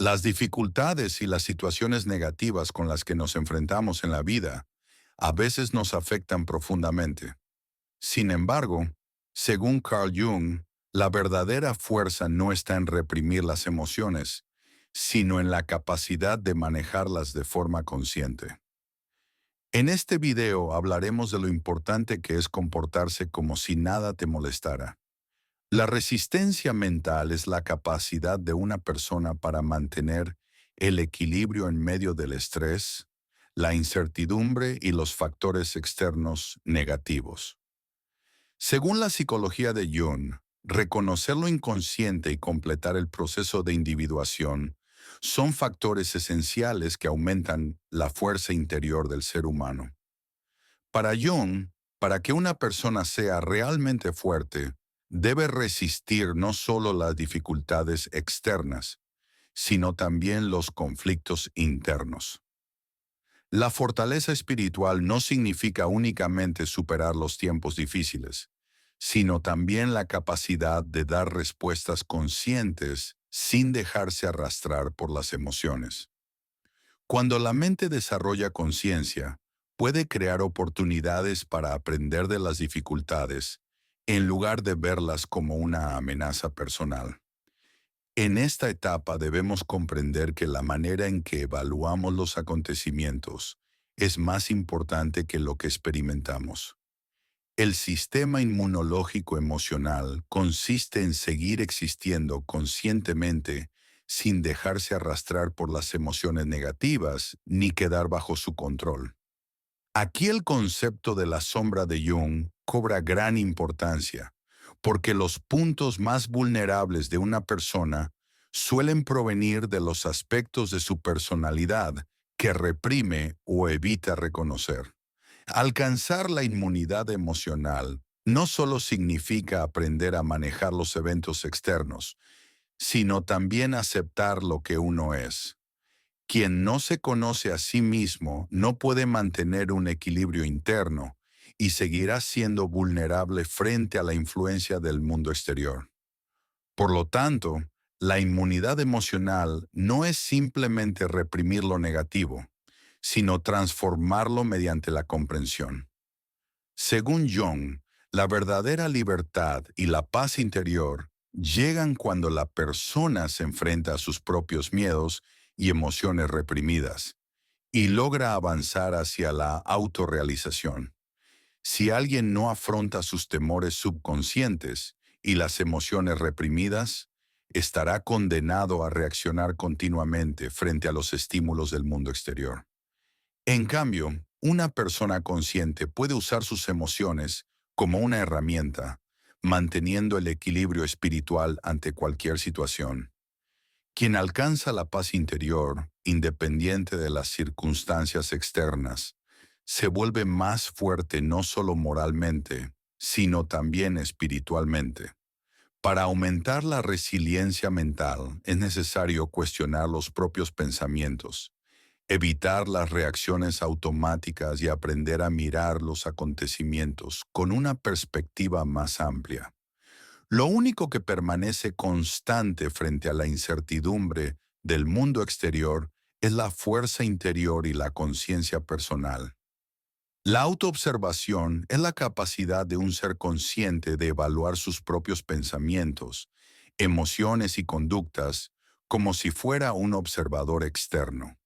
Las dificultades y las situaciones negativas con las que nos enfrentamos en la vida a veces nos afectan profundamente. Sin embargo, según Carl Jung, la verdadera fuerza no está en reprimir las emociones, sino en la capacidad de manejarlas de forma consciente. En este video hablaremos de lo importante que es comportarse como si nada te molestara. La resistencia mental es la capacidad de una persona para mantener el equilibrio en medio del estrés, la incertidumbre y los factores externos negativos. Según la psicología de Jung, reconocer lo inconsciente y completar el proceso de individuación son factores esenciales que aumentan la fuerza interior del ser humano. Para Jung, para que una persona sea realmente fuerte, debe resistir no solo las dificultades externas, sino también los conflictos internos. La fortaleza espiritual no significa únicamente superar los tiempos difíciles, sino también la capacidad de dar respuestas conscientes sin dejarse arrastrar por las emociones. Cuando la mente desarrolla conciencia, puede crear oportunidades para aprender de las dificultades, en lugar de verlas como una amenaza personal. En esta etapa debemos comprender que la manera en que evaluamos los acontecimientos es más importante que lo que experimentamos. El sistema inmunológico emocional consiste en seguir existiendo conscientemente sin dejarse arrastrar por las emociones negativas ni quedar bajo su control. Aquí el concepto de la sombra de Jung cobra gran importancia, porque los puntos más vulnerables de una persona suelen provenir de los aspectos de su personalidad que reprime o evita reconocer. Alcanzar la inmunidad emocional no solo significa aprender a manejar los eventos externos, sino también aceptar lo que uno es. Quien no se conoce a sí mismo no puede mantener un equilibrio interno y seguirá siendo vulnerable frente a la influencia del mundo exterior. Por lo tanto, la inmunidad emocional no es simplemente reprimir lo negativo, sino transformarlo mediante la comprensión. Según Jung, la verdadera libertad y la paz interior llegan cuando la persona se enfrenta a sus propios miedos y emociones reprimidas y logra avanzar hacia la autorrealización. Si alguien no afronta sus temores subconscientes y las emociones reprimidas, estará condenado a reaccionar continuamente frente a los estímulos del mundo exterior. En cambio, una persona consciente puede usar sus emociones como una herramienta, manteniendo el equilibrio espiritual ante cualquier situación. Quien alcanza la paz interior, independiente de las circunstancias externas, se vuelve más fuerte no solo moralmente, sino también espiritualmente. Para aumentar la resiliencia mental es necesario cuestionar los propios pensamientos, evitar las reacciones automáticas y aprender a mirar los acontecimientos con una perspectiva más amplia. Lo único que permanece constante frente a la incertidumbre del mundo exterior es la fuerza interior y la conciencia personal. La autoobservación es la capacidad de un ser consciente de evaluar sus propios pensamientos, emociones y conductas como si fuera un observador externo.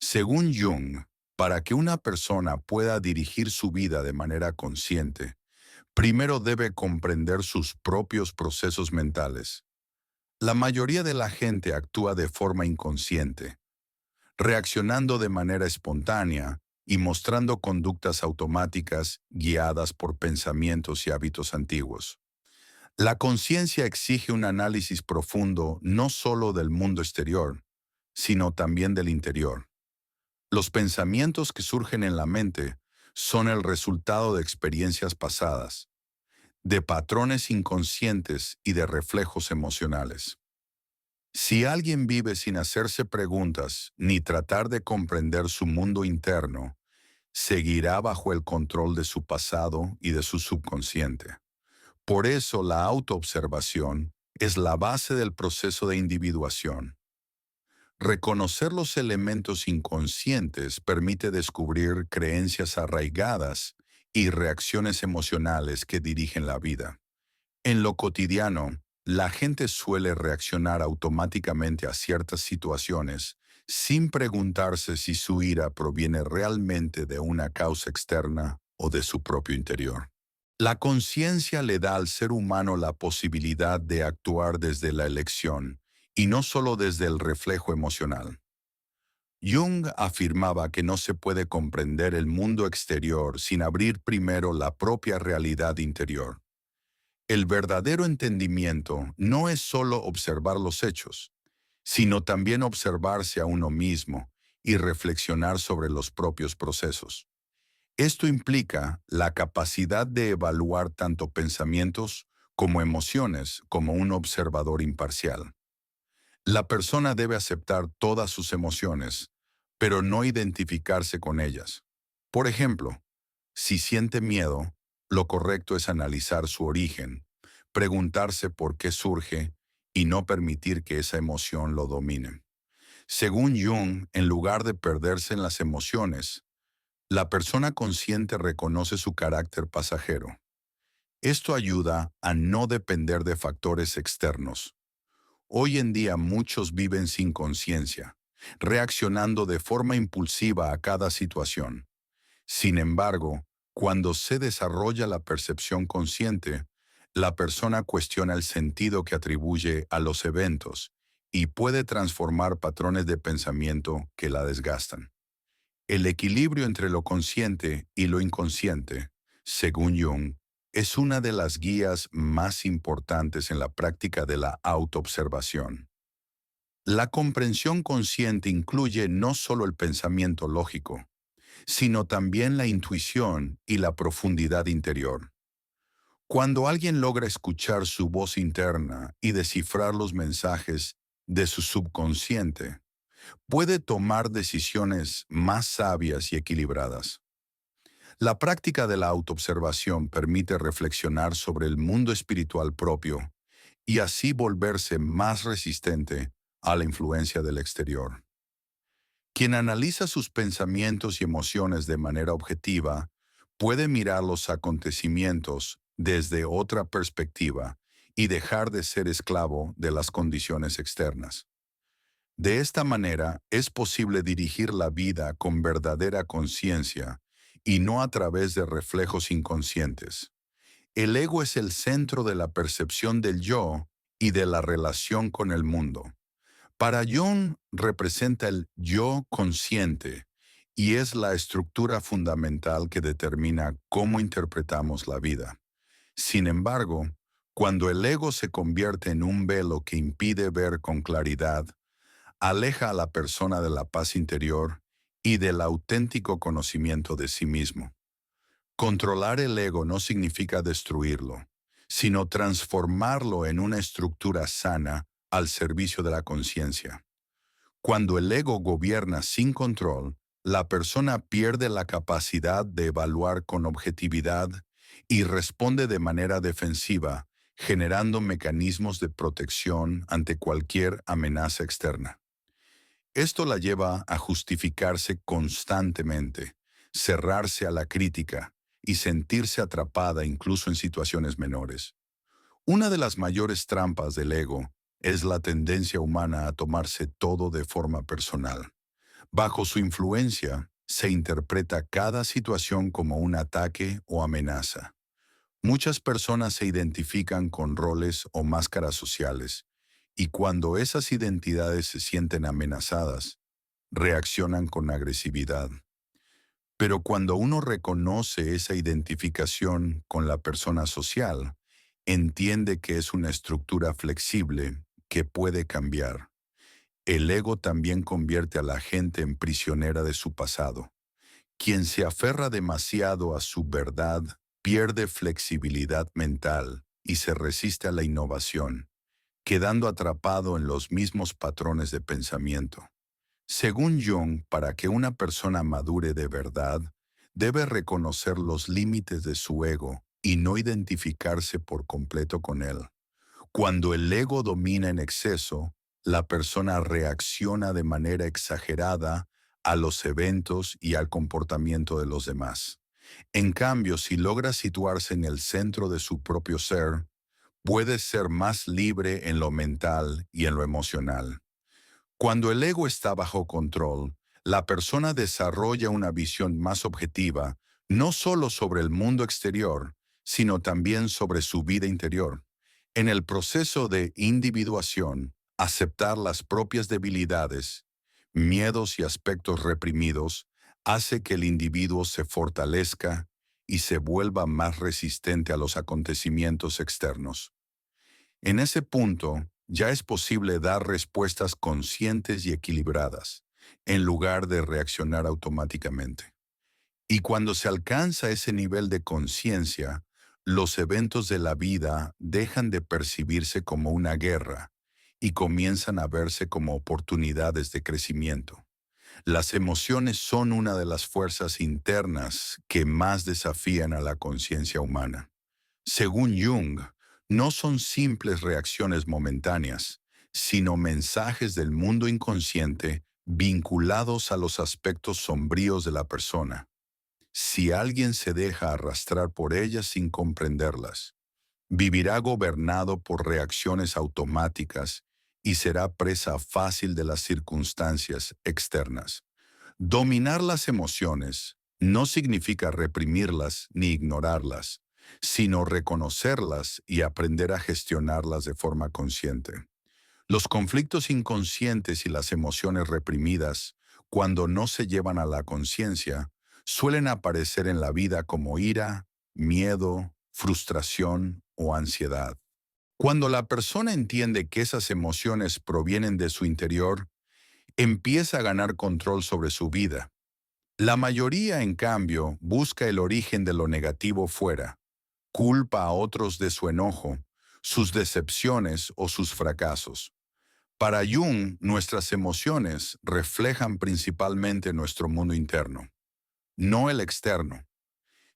Según Jung, para que una persona pueda dirigir su vida de manera consciente, primero debe comprender sus propios procesos mentales. La mayoría de la gente actúa de forma inconsciente, reaccionando de manera espontánea y mostrando conductas automáticas guiadas por pensamientos y hábitos antiguos. La conciencia exige un análisis profundo no solo del mundo exterior, sino también del interior. Los pensamientos que surgen en la mente son el resultado de experiencias pasadas, de patrones inconscientes y de reflejos emocionales. Si alguien vive sin hacerse preguntas ni tratar de comprender su mundo interno, seguirá bajo el control de su pasado y de su subconsciente. Por eso la autoobservación es la base del proceso de individuación. Reconocer los elementos inconscientes permite descubrir creencias arraigadas y reacciones emocionales que dirigen la vida. En lo cotidiano, la gente suele reaccionar automáticamente a ciertas situaciones sin preguntarse si su ira proviene realmente de una causa externa o de su propio interior. La conciencia le da al ser humano la posibilidad de actuar desde la elección y no solo desde el reflejo emocional. Jung afirmaba que no se puede comprender el mundo exterior sin abrir primero la propia realidad interior. El verdadero entendimiento no es solo observar los hechos, sino también observarse a uno mismo y reflexionar sobre los propios procesos. Esto implica la capacidad de evaluar tanto pensamientos como emociones como un observador imparcial. La persona debe aceptar todas sus emociones, pero no identificarse con ellas. Por ejemplo, si siente miedo, lo correcto es analizar su origen, preguntarse por qué surge y no permitir que esa emoción lo domine. Según Jung, en lugar de perderse en las emociones, la persona consciente reconoce su carácter pasajero. Esto ayuda a no depender de factores externos. Hoy en día muchos viven sin conciencia, reaccionando de forma impulsiva a cada situación. Sin embargo, cuando se desarrolla la percepción consciente, la persona cuestiona el sentido que atribuye a los eventos y puede transformar patrones de pensamiento que la desgastan. El equilibrio entre lo consciente y lo inconsciente, según Jung, es una de las guías más importantes en la práctica de la autoobservación. La comprensión consciente incluye no solo el pensamiento lógico, sino también la intuición y la profundidad interior. Cuando alguien logra escuchar su voz interna y descifrar los mensajes de su subconsciente, puede tomar decisiones más sabias y equilibradas. La práctica de la autoobservación permite reflexionar sobre el mundo espiritual propio y así volverse más resistente a la influencia del exterior. Quien analiza sus pensamientos y emociones de manera objetiva puede mirar los acontecimientos desde otra perspectiva y dejar de ser esclavo de las condiciones externas. De esta manera es posible dirigir la vida con verdadera conciencia y no a través de reflejos inconscientes. El ego es el centro de la percepción del yo y de la relación con el mundo. Para Jung representa el yo consciente y es la estructura fundamental que determina cómo interpretamos la vida. Sin embargo, cuando el ego se convierte en un velo que impide ver con claridad, aleja a la persona de la paz interior y del auténtico conocimiento de sí mismo. Controlar el ego no significa destruirlo, sino transformarlo en una estructura sana al servicio de la conciencia. Cuando el ego gobierna sin control, la persona pierde la capacidad de evaluar con objetividad y responde de manera defensiva, generando mecanismos de protección ante cualquier amenaza externa. Esto la lleva a justificarse constantemente, cerrarse a la crítica y sentirse atrapada incluso en situaciones menores. Una de las mayores trampas del ego es la tendencia humana a tomarse todo de forma personal. Bajo su influencia, se interpreta cada situación como un ataque o amenaza. Muchas personas se identifican con roles o máscaras sociales, y cuando esas identidades se sienten amenazadas, reaccionan con agresividad. Pero cuando uno reconoce esa identificación con la persona social, entiende que es una estructura flexible que puede cambiar. El ego también convierte a la gente en prisionera de su pasado. Quien se aferra demasiado a su verdad pierde flexibilidad mental y se resiste a la innovación, quedando atrapado en los mismos patrones de pensamiento. Según Jung, para que una persona madure de verdad, debe reconocer los límites de su ego y no identificarse por completo con él. Cuando el ego domina en exceso, la persona reacciona de manera exagerada a los eventos y al comportamiento de los demás. En cambio, si logra situarse en el centro de su propio ser, puede ser más libre en lo mental y en lo emocional. Cuando el ego está bajo control, la persona desarrolla una visión más objetiva, no solo sobre el mundo exterior, sino también sobre su vida interior. En el proceso de individuación, aceptar las propias debilidades, miedos y aspectos reprimidos hace que el individuo se fortalezca y se vuelva más resistente a los acontecimientos externos. En ese punto, ya es posible dar respuestas conscientes y equilibradas, en lugar de reaccionar automáticamente. Y cuando se alcanza ese nivel de conciencia, los eventos de la vida dejan de percibirse como una guerra y comienzan a verse como oportunidades de crecimiento. Las emociones son una de las fuerzas internas que más desafían a la conciencia humana. Según Jung, no son simples reacciones momentáneas, sino mensajes del mundo inconsciente vinculados a los aspectos sombríos de la persona. Si alguien se deja arrastrar por ellas sin comprenderlas, vivirá gobernado por reacciones automáticas y será presa fácil de las circunstancias externas. Dominar las emociones no significa reprimirlas ni ignorarlas, sino reconocerlas y aprender a gestionarlas de forma consciente. Los conflictos inconscientes y las emociones reprimidas, cuando no se llevan a la conciencia, suelen aparecer en la vida como ira, miedo, frustración o ansiedad. Cuando la persona entiende que esas emociones provienen de su interior, empieza a ganar control sobre su vida. La mayoría, en cambio, busca el origen de lo negativo fuera, culpa a otros de su enojo, sus decepciones o sus fracasos. Para Jung, nuestras emociones reflejan principalmente nuestro mundo interno, no el externo.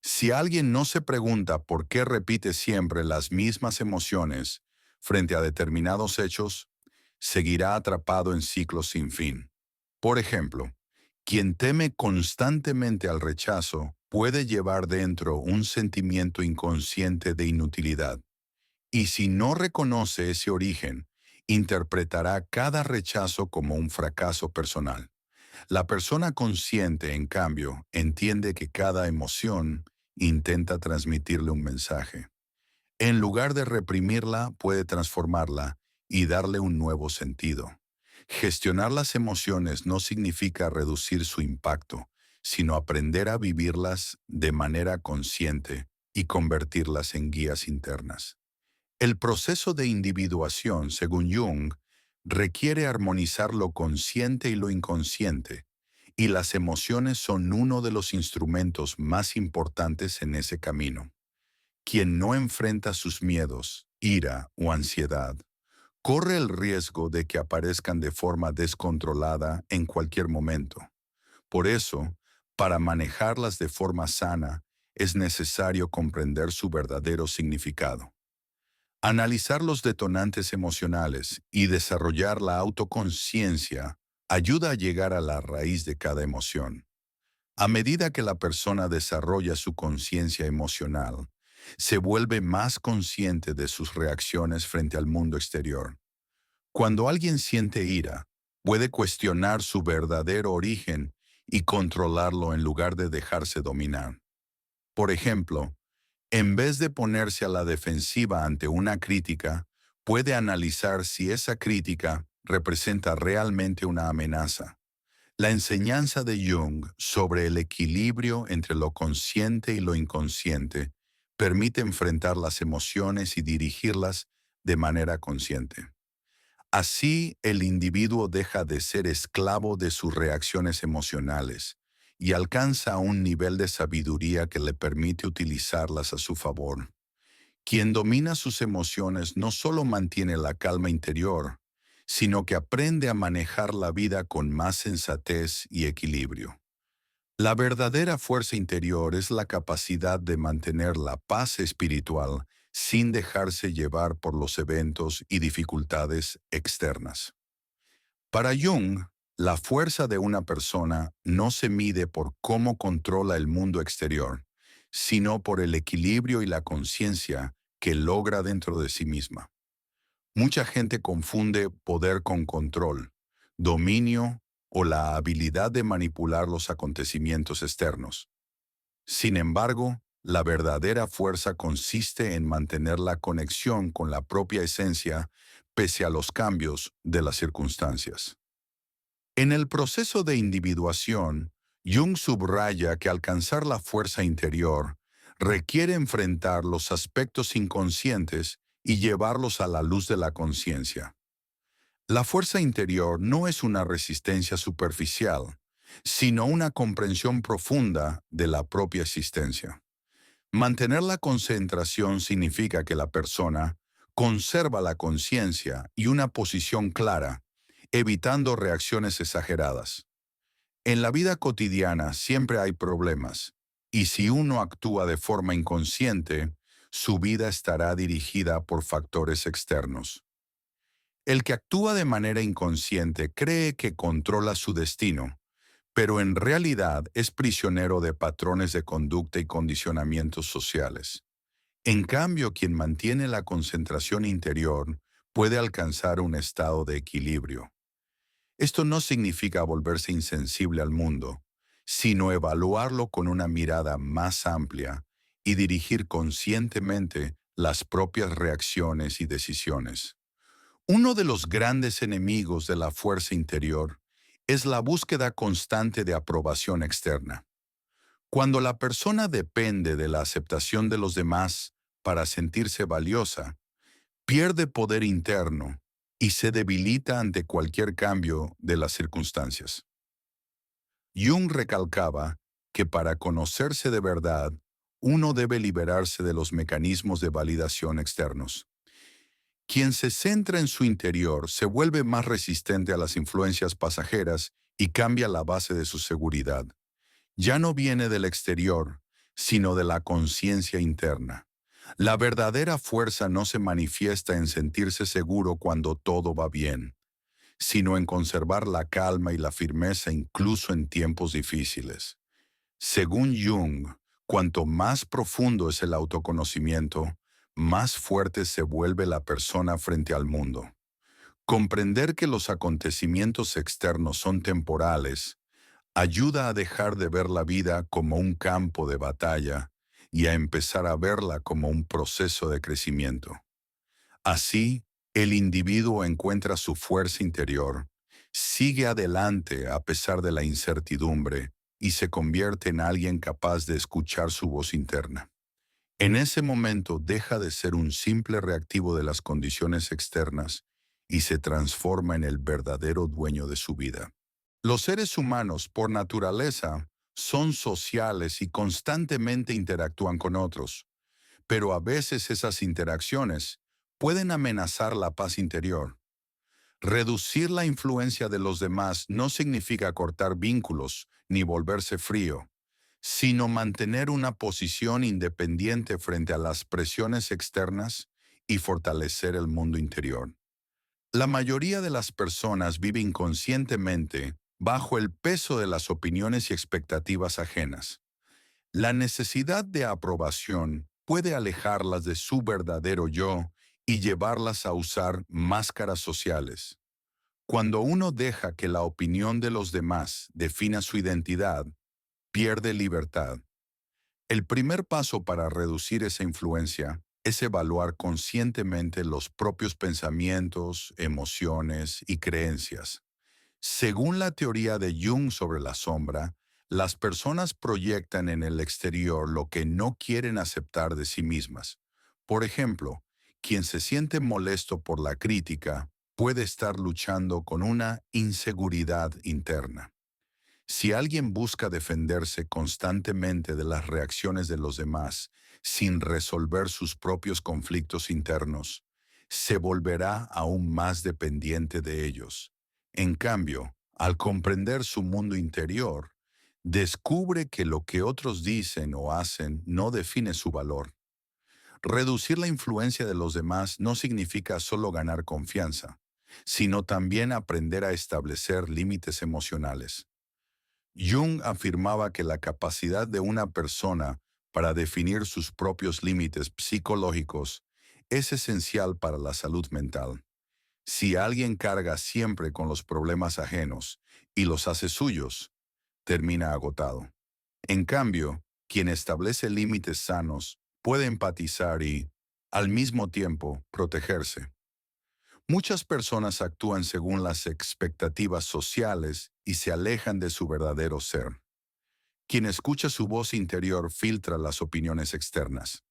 Si alguien no se pregunta por qué repite siempre las mismas emociones frente a determinados hechos, seguirá atrapado en ciclos sin fin. Por ejemplo, quien teme constantemente al rechazo puede llevar dentro un sentimiento inconsciente de inutilidad, y si no reconoce ese origen, interpretará cada rechazo como un fracaso personal. La persona consciente, en cambio, entiende que cada emoción intenta transmitirle un mensaje. En lugar de reprimirla, puede transformarla y darle un nuevo sentido. Gestionar las emociones no significa reducir su impacto, sino aprender a vivirlas de manera consciente y convertirlas en guías internas. El proceso de individuación, según Jung, requiere armonizar lo consciente y lo inconsciente, y las emociones son uno de los instrumentos más importantes en ese camino. Quien no enfrenta sus miedos, ira o ansiedad, corre el riesgo de que aparezcan de forma descontrolada en cualquier momento. Por eso, para manejarlas de forma sana, es necesario comprender su verdadero significado. Analizar los detonantes emocionales y desarrollar la autoconciencia ayuda a llegar a la raíz de cada emoción. A medida que la persona desarrolla su conciencia emocional, se vuelve más consciente de sus reacciones frente al mundo exterior. Cuando alguien siente ira, puede cuestionar su verdadero origen y controlarlo en lugar de dejarse dominar. Por ejemplo, en vez de ponerse a la defensiva ante una crítica, puede analizar si esa crítica representa realmente una amenaza. La enseñanza de Jung sobre el equilibrio entre lo consciente y lo inconsciente permite enfrentar las emociones y dirigirlas de manera consciente. Así, el individuo deja de ser esclavo de sus reacciones emocionales y alcanza un nivel de sabiduría que le permite utilizarlas a su favor. Quien domina sus emociones no solo mantiene la calma interior, sino que aprende a manejar la vida con más sensatez y equilibrio. La verdadera fuerza interior es la capacidad de mantener la paz espiritual sin dejarse llevar por los eventos y dificultades externas. Para Jung, la fuerza de una persona no se mide por cómo controla el mundo exterior, sino por el equilibrio y la conciencia que logra dentro de sí misma. Mucha gente confunde poder con control, dominio o la habilidad de manipular los acontecimientos externos. Sin embargo, la verdadera fuerza consiste en mantener la conexión con la propia esencia pese a los cambios de las circunstancias. En el proceso de individuación, Jung subraya que alcanzar la fuerza interior requiere enfrentar los aspectos inconscientes y llevarlos a la luz de la conciencia. La fuerza interior no es una resistencia superficial, sino una comprensión profunda de la propia existencia. Mantener la concentración significa que la persona conserva la conciencia y una posición clara, evitando reacciones exageradas. En la vida cotidiana siempre hay problemas, y si uno actúa de forma inconsciente, su vida estará dirigida por factores externos. El que actúa de manera inconsciente cree que controla su destino, pero en realidad es prisionero de patrones de conducta y condicionamientos sociales. En cambio, quien mantiene la concentración interior puede alcanzar un estado de equilibrio. Esto no significa volverse insensible al mundo, sino evaluarlo con una mirada más amplia y dirigir conscientemente las propias reacciones y decisiones. Uno de los grandes enemigos de la fuerza interior es la búsqueda constante de aprobación externa. Cuando la persona depende de la aceptación de los demás para sentirse valiosa, pierde poder interno y se debilita ante cualquier cambio de las circunstancias. Jung recalcaba que para conocerse de verdad, uno debe liberarse de los mecanismos de validación externos. Quien se centra en su interior se vuelve más resistente a las influencias pasajeras y cambia la base de su seguridad. Ya no viene del exterior, sino de la conciencia interna. La verdadera fuerza no se manifiesta en sentirse seguro cuando todo va bien, sino en conservar la calma y la firmeza incluso en tiempos difíciles. Según Jung, cuanto más profundo es el autoconocimiento, más fuerte se vuelve la persona frente al mundo. Comprender que los acontecimientos externos son temporales ayuda a dejar de ver la vida como un campo de batalla y a empezar a verla como un proceso de crecimiento. Así, el individuo encuentra su fuerza interior, sigue adelante a pesar de la incertidumbre y se convierte en alguien capaz de escuchar su voz interna. En ese momento deja de ser un simple reactivo de las condiciones externas y se transforma en el verdadero dueño de su vida. Los seres humanos, por naturaleza, son sociales y constantemente interactúan con otros, pero a veces esas interacciones pueden amenazar la paz interior. Reducir la influencia de los demás no significa cortar vínculos ni volverse frío, sino mantener una posición independiente frente a las presiones externas y fortalecer el mundo interior. La mayoría de las personas vive inconscientemente bajo el peso de las opiniones y expectativas ajenas. La necesidad de aprobación puede alejarlas de su verdadero yo y llevarlas a usar máscaras sociales. Cuando uno deja que la opinión de los demás defina su identidad, pierde libertad. El primer paso para reducir esa influencia es evaluar conscientemente los propios pensamientos, emociones y creencias. Según la teoría de Jung sobre la sombra, las personas proyectan en el exterior lo que no quieren aceptar de sí mismas. Por ejemplo, quien se siente molesto por la crítica puede estar luchando con una inseguridad interna. Si alguien busca defenderse constantemente de las reacciones de los demás sin resolver sus propios conflictos internos, se volverá aún más dependiente de ellos. En cambio, al comprender su mundo interior, descubre que lo que otros dicen o hacen no define su valor. Reducir la influencia de los demás no significa solo ganar confianza, sino también aprender a establecer límites emocionales. Jung afirmaba que la capacidad de una persona para definir sus propios límites psicológicos es esencial para la salud mental. Si alguien carga siempre con los problemas ajenos y los hace suyos, termina agotado. En cambio, quien establece límites sanos puede empatizar y, al mismo tiempo, protegerse. Muchas personas actúan según las expectativas sociales y se alejan de su verdadero ser. Quien escucha su voz interior filtra las opiniones externas.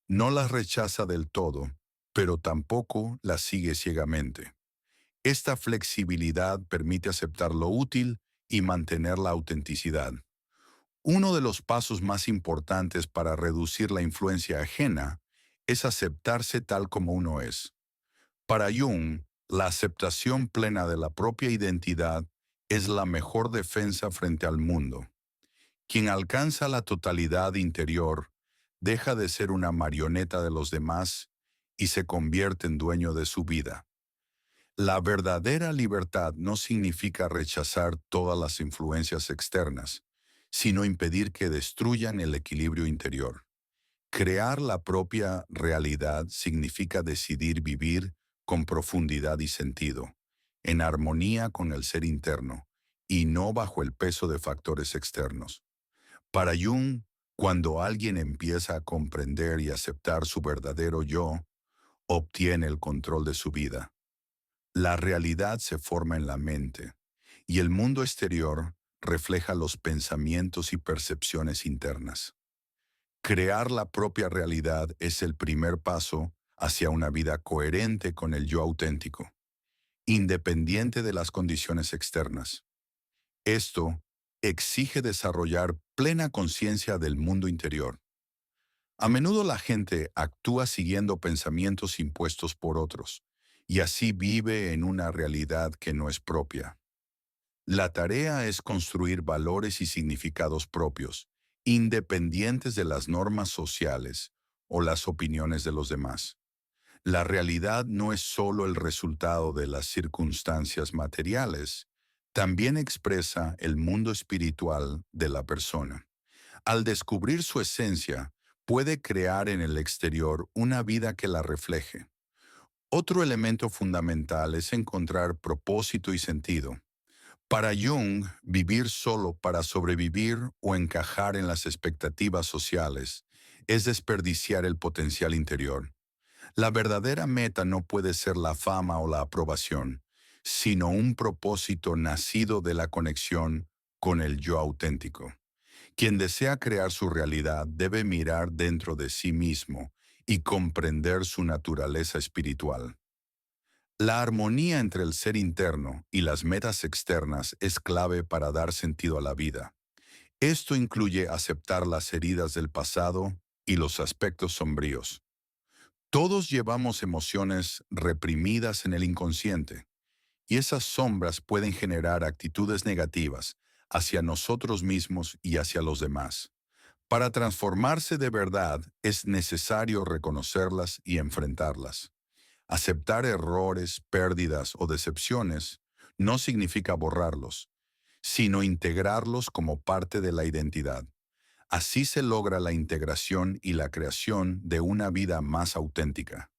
No las rechaza del todo, pero tampoco las sigue ciegamente. Esta flexibilidad permite aceptar lo útil y mantener la autenticidad. Uno de los pasos más importantes para reducir la influencia ajena es aceptarse tal como uno es. Para Jung, la aceptación plena de la propia identidad es la mejor defensa frente al mundo. Quien alcanza la totalidad interior deja de ser una marioneta de los demás y se convierte en dueño de su vida. La verdadera libertad no significa rechazar todas las influencias externas, sino impedir que destruyan el equilibrio interior. Crear la propia realidad significa decidir vivir con profundidad y sentido, en armonía con el ser interno, y no bajo el peso de factores externos. Para Jung, cuando alguien empieza a comprender y aceptar su verdadero yo, obtiene el control de su vida. La realidad se forma en la mente, y el mundo exterior refleja los pensamientos y percepciones internas. Crear la propia realidad es el primer paso hacia una vida coherente con el yo auténtico, independiente de las condiciones externas. Esto exige desarrollar plena conciencia del mundo interior. A menudo la gente actúa siguiendo pensamientos impuestos por otros, y así vive en una realidad que no es propia. La tarea es construir valores y significados propios, independientes de las normas sociales o las opiniones de los demás. La realidad no es solo el resultado de las circunstancias materiales, también expresa el mundo espiritual de la persona. Al descubrir su esencia, puede crear en el exterior una vida que la refleje. Otro elemento fundamental es encontrar propósito y sentido. Para Jung, vivir solo para sobrevivir o encajar en las expectativas sociales es desperdiciar el potencial interior. La verdadera meta no puede ser la fama o la aprobación, sino un propósito nacido de la conexión con el yo auténtico. Quien desea crear su realidad debe mirar dentro de sí mismo y comprender su naturaleza espiritual. La armonía entre el ser interno y las metas externas es clave para dar sentido a la vida. Esto incluye aceptar las heridas del pasado y los aspectos sombríos. Todos llevamos emociones reprimidas en el inconsciente, y esas sombras pueden generar actitudes negativas hacia nosotros mismos y hacia los demás. Para transformarse de verdad es necesario reconocerlas y enfrentarlas. Aceptar errores, pérdidas o decepciones no significa borrarlos, sino integrarlos como parte de la identidad. Así se logra la integración y la creación de una vida más auténtica.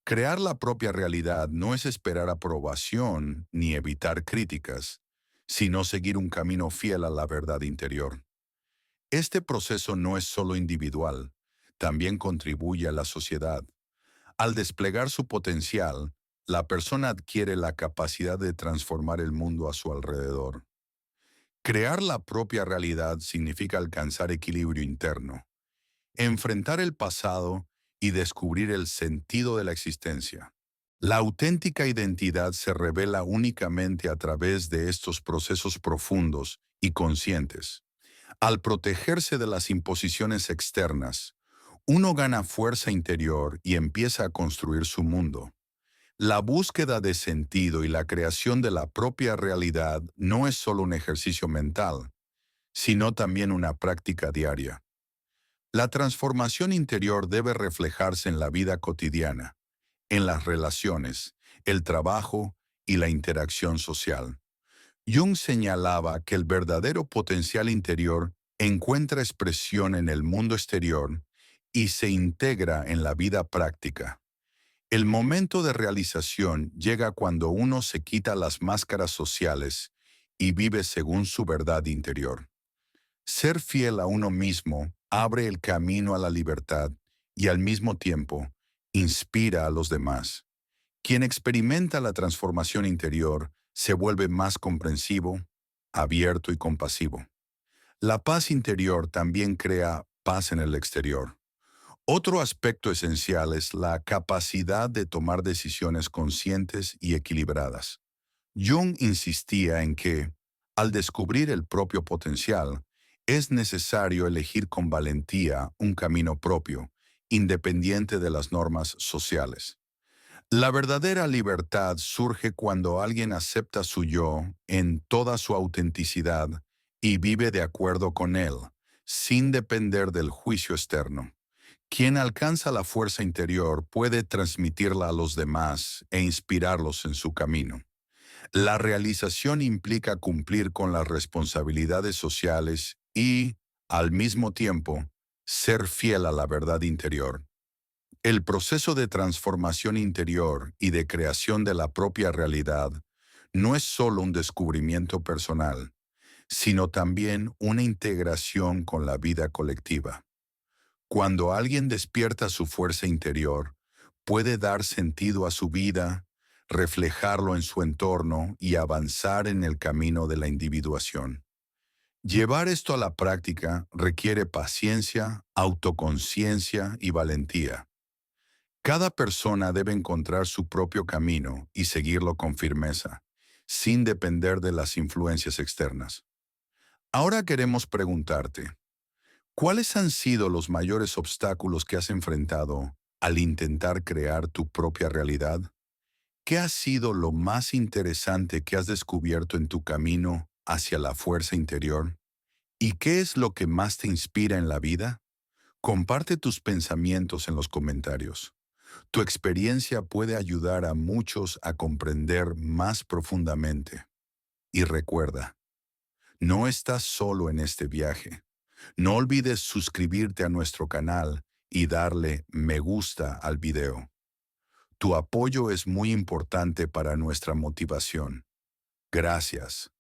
Crear la propia realidad no es esperar aprobación ni evitar críticas, sino seguir un camino fiel a la verdad interior. Este proceso no es solo individual, también contribuye a la sociedad. Al desplegar su potencial, la persona adquiere la capacidad de transformar el mundo a su alrededor. Crear la propia realidad significa alcanzar equilibrio interno, enfrentar el pasado y descubrir el sentido de la existencia. La auténtica identidad se revela únicamente a través de estos procesos profundos y conscientes. Al protegerse de las imposiciones externas, uno gana fuerza interior y empieza a construir su mundo. La búsqueda de sentido y la creación de la propia realidad no es solo un ejercicio mental, sino también una práctica diaria. La transformación interior debe reflejarse en la vida cotidiana, en las relaciones, el trabajo y la interacción social. Jung señalaba que el verdadero potencial interior encuentra expresión en el mundo exterior y se integra en la vida práctica. El momento de realización llega cuando uno se quita las máscaras sociales y vive según su verdad interior. Ser fiel a uno mismo abre el camino a la libertad y al mismo tiempo inspira a los demás. Quien experimenta la transformación interior se vuelve más comprensivo, abierto y compasivo. La paz interior también crea paz en el exterior. Otro aspecto esencial es la capacidad de tomar decisiones conscientes y equilibradas. Jung insistía en que, al descubrir el propio potencial, es necesario elegir con valentía un camino propio, independiente de las normas sociales. La verdadera libertad surge cuando alguien acepta su yo en toda su autenticidad y vive de acuerdo con él, sin depender del juicio externo. Quien alcanza la fuerza interior puede transmitirla a los demás e inspirarlos en su camino. La realización implica cumplir con las responsabilidades sociales y, al mismo tiempo, ser fiel a la verdad interior. El proceso de transformación interior y de creación de la propia realidad no es solo un descubrimiento personal, sino también una integración con la vida colectiva. Cuando alguien despierta su fuerza interior, puede dar sentido a su vida, reflejarlo en su entorno y avanzar en el camino de la individuación. Llevar esto a la práctica requiere paciencia, autoconciencia y valentía. Cada persona debe encontrar su propio camino y seguirlo con firmeza, sin depender de las influencias externas. Ahora queremos preguntarte, ¿cuáles han sido los mayores obstáculos que has enfrentado al intentar crear tu propia realidad? ¿Qué ha sido lo más interesante que has descubierto en tu camino hacia la fuerza interior? ¿Y qué es lo que más te inspira en la vida? Comparte tus pensamientos en los comentarios. Tu experiencia puede ayudar a muchos a comprender más profundamente. Y recuerda, no estás solo en este viaje. No olvides suscribirte a nuestro canal y darle me gusta al video. Tu apoyo es muy importante para nuestra motivación. Gracias.